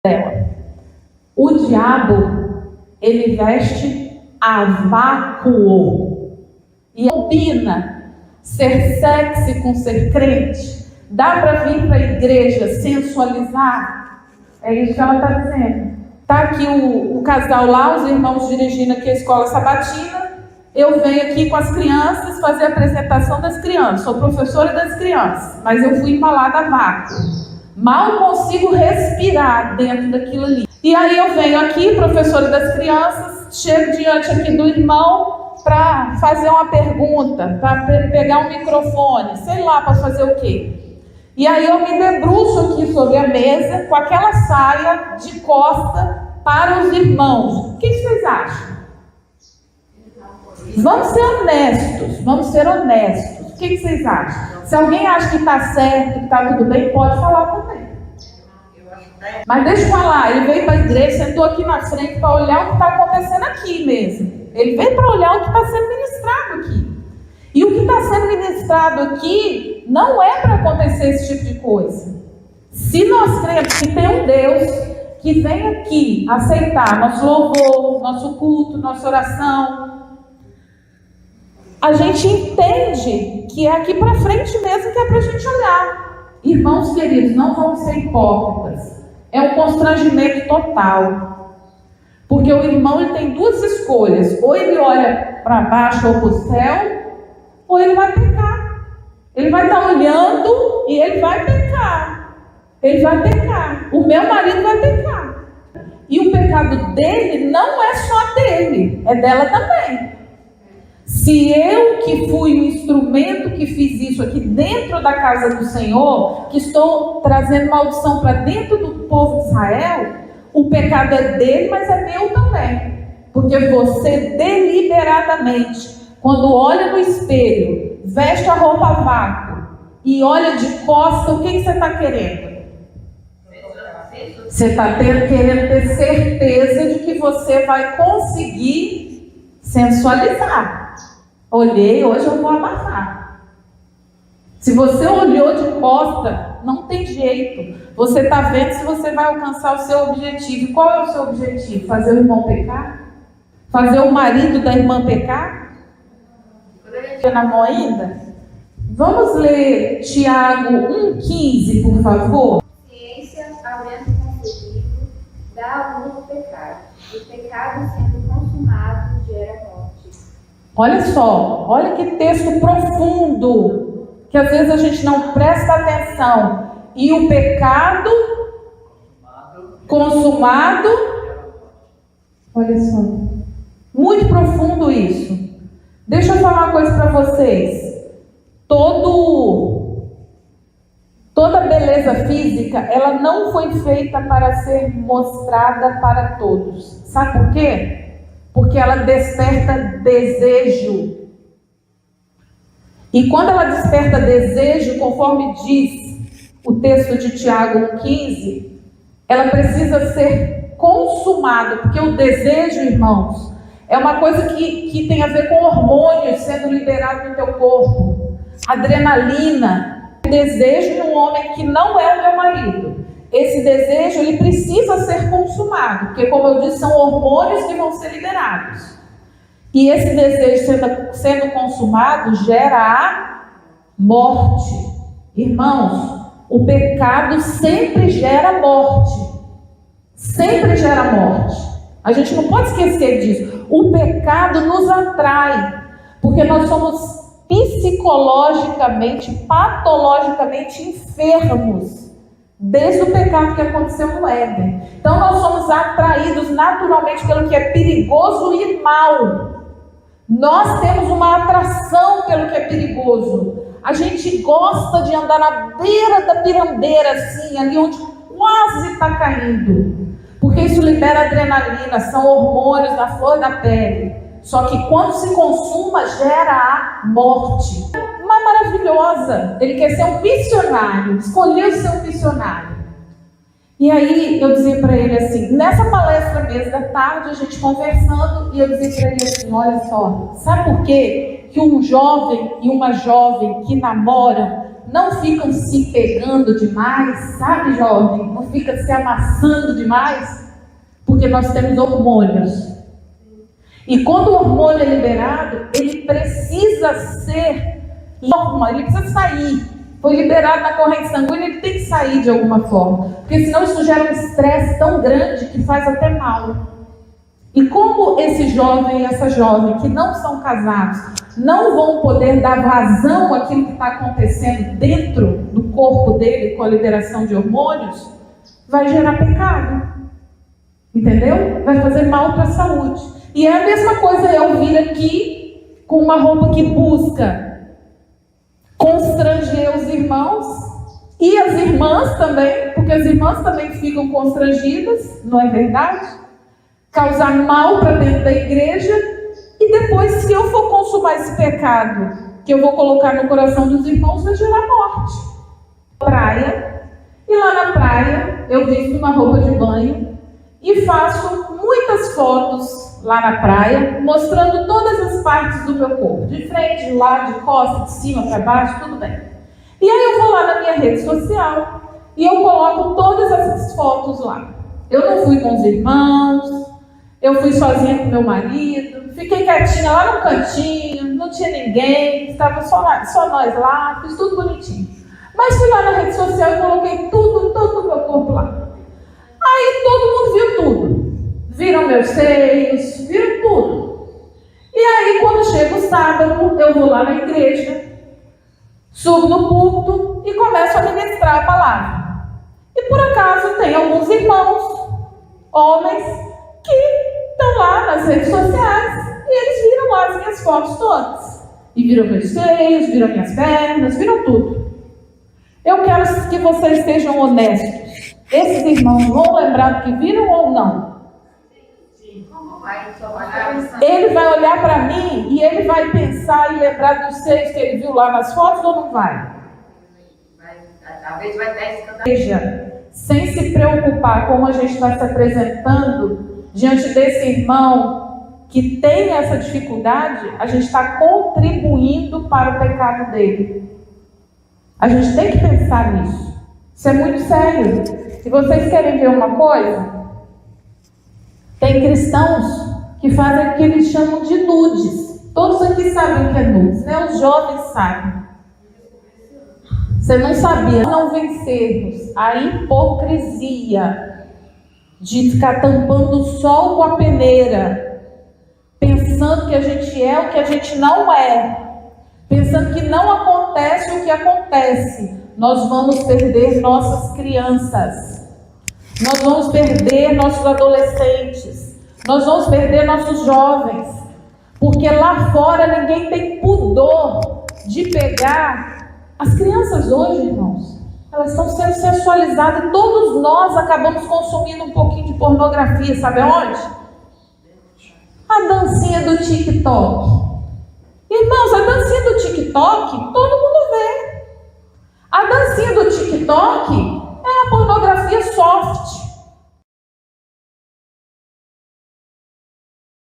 dela. O diabo, ele veste a vácuo e combina ser sexy com ser crente. Dá para vir para a igreja sensualizar? É isso que ela está dizendo. Está aqui o casal lá, os irmãos dirigindo aqui a escola sabatina. Eu venho aqui com as crianças fazer a apresentação das crianças. Sou professora das crianças, mas eu fui embalada a vácuo. Mal consigo respirar dentro daquilo ali. E aí eu venho aqui, professora das crianças, chego diante aqui do irmão para fazer uma pergunta, para pegar um microfone, sei lá, para fazer o quê. E aí eu me debruço aqui sobre a mesa com aquela saia de costa para os irmãos. O que vocês acham? Vamos ser honestos, vamos ser honestos. O que vocês acham? Se alguém acha que está certo, que está tudo bem, pode falar também. Mas deixa eu falar, ele veio para a igreja, sentou aqui na frente para olhar o que está acontecendo aqui mesmo. Ele veio para olhar o que está sendo ministrado aqui. E o que está sendo ministrado aqui não é para acontecer esse tipo de coisa. Se nós cremos que tem um Deus que vem aqui aceitar nosso louvor, nosso culto, nossa oração, a gente entende que é aqui para frente mesmo que é para a gente olhar. Irmãos queridos, não vamos ser hipócritas. É um constrangimento total. Porque o irmão ele tem duas escolhas. Ou ele olha para baixo ou para o céu, ou ele vai pecar. Ele vai estar olhando e ele vai pecar. Ele vai pecar. O meu marido vai pecar. E o pecado dele não é só dele, é dela também. Se eu que fui o instrumento que fiz isso aqui dentro da casa do Senhor, que estou trazendo maldição para dentro do povo de Israel, o pecado é dele, mas é meu também. Porque você deliberadamente, quando olha no espelho, veste a roupa vácuo e olha de costa, o que você está querendo? Você está querendo ter certeza de que você vai conseguir sensualizar. Olhei, hoje eu vou abafar. Se você olhou de costa, não tem jeito. Você está vendo se você vai alcançar o seu objetivo. Qual é o seu objetivo? Fazer o irmão pecar? Fazer o marido da irmã pecar? Na mão ainda? Vamos ler Tiago 1,15, por favor. Ciência, aumenta o concebido, dá luz ao pecado. O pecado sendo consumado gera morte. Olha só, olha que texto profundo, que às vezes a gente não presta atenção. E o pecado consumado, olha só, muito profundo isso. Deixa eu falar uma coisa para vocês. Toda beleza física, ela não foi feita para ser mostrada para todos. Sabe por quê? Porque ela desperta desejo. E quando ela desperta desejo, conforme diz o texto de Tiago 1,15, ela precisa ser consumada. Porque o desejo, irmãos, é uma coisa que tem a ver com hormônios sendo liberados no teu corpo. Adrenalina. Desejo de um homem que não é o meu marido. Esse desejo, ele precisa ser consumado, porque, como eu disse, são hormônios que vão ser liberados. E esse desejo sendo consumado gera a morte. Irmãos, o pecado sempre gera morte. Sempre gera morte. A gente não pode esquecer disso. O pecado nos atrai, porque nós somos psicologicamente, patologicamente enfermos. Desde o pecado que aconteceu no Éden. Então nós somos atraídos naturalmente pelo que é perigoso e mal. Nós temos uma atração pelo que é perigoso. A gente gosta de andar na beira da pirambeira, assim, ali onde quase está caindo. Porque isso libera adrenalina, são hormônios da flor da pele. Só que quando se consuma, gera a morte. Uma maravilhosa. Ele quer ser um missionário. Escolheu ser um missionário. E aí eu dizia para ele assim, nessa palestra mesmo da tarde, a gente conversando, e eu dizia para ele assim, olha só, sabe por quê? Que um jovem e uma jovem que namoram não ficam se pegando demais, sabe, jovem? Não fica se amassando demais, porque nós temos hormônios. E quando o hormônio é liberado, ele precisa ser normal, ele precisa sair. Foi liberado na corrente sanguínea, ele tem que sair de alguma forma, porque senão isso gera um estresse tão grande que faz até mal. E como esse jovem e essa jovem que não são casados não vão poder dar vazão àquilo que está acontecendo dentro do corpo dele com a liberação de hormônios, vai gerar pecado. Entendeu? Vai fazer mal para a saúde. E é a mesma coisa eu vir aqui com uma roupa que busca constranger os irmãos e as irmãs também, porque as irmãs também ficam constrangidas, não é verdade? Causar mal para dentro da igreja, e depois, se eu for consumar esse pecado que eu vou colocar no coração dos irmãos, vai gerar morte. Praia, e lá na praia eu visto uma roupa de banho e faço muitas fotos lá na praia, mostrando todas as partes do meu corpo, de frente, de lado, de costa, de cima para baixo, tudo bem. E aí eu vou lá na minha rede social e eu coloco todas essas fotos lá. Eu não fui com os irmãos, eu fui sozinha com meu marido, fiquei quietinha lá no cantinho, não tinha ninguém, estava só nós lá, fiz tudo bonitinho. Mas fui lá na rede social e coloquei todo o meu corpo lá. Aí todo mundo viu tudo. Viram meus seios, viram tudo. E aí quando chega o sábado, eu vou lá na igreja, subo no púlpito e começo a ministrar a palavra. E por acaso tem alguns irmãos, homens, que estão lá nas redes sociais e eles viram lá as minhas fotos todas. E viram meus seios, viram minhas pernas, viram tudo. Eu quero que vocês sejam honestos. Esses irmãos vão lembrar do que viram ou não? Ele vai olhar para mim e ele vai pensar e lembrar dos seios que ele viu lá nas fotos ou não vai? Talvez vai ter escândalo. Veja, sem se preocupar como a gente está se apresentando diante desse irmão que tem essa dificuldade, a gente está contribuindo para o pecado dele. A gente tem que pensar nisso. Isso é muito sério. E vocês querem ver uma coisa? Tem cristãos que fazem o que eles chamam de nudes. Todos aqui sabem o que é nudes, né? Os jovens sabem. Você não sabia. Não vencermos a hipocrisia de ficar tampando o sol com a peneira, pensando que a gente é o que a gente não é, pensando que não acontece o que acontece, nós vamos perder nossas crianças, nós vamos perder nossos adolescentes, nós vamos perder nossos jovens, porque lá fora ninguém tem pudor de pegar. As crianças hoje, irmãos, elas estão sendo sensualizadas e todos nós acabamos consumindo um pouquinho de pornografia, sabe aonde? A dancinha do TikTok. Irmãos, a dancinha do TikTok, todo mundo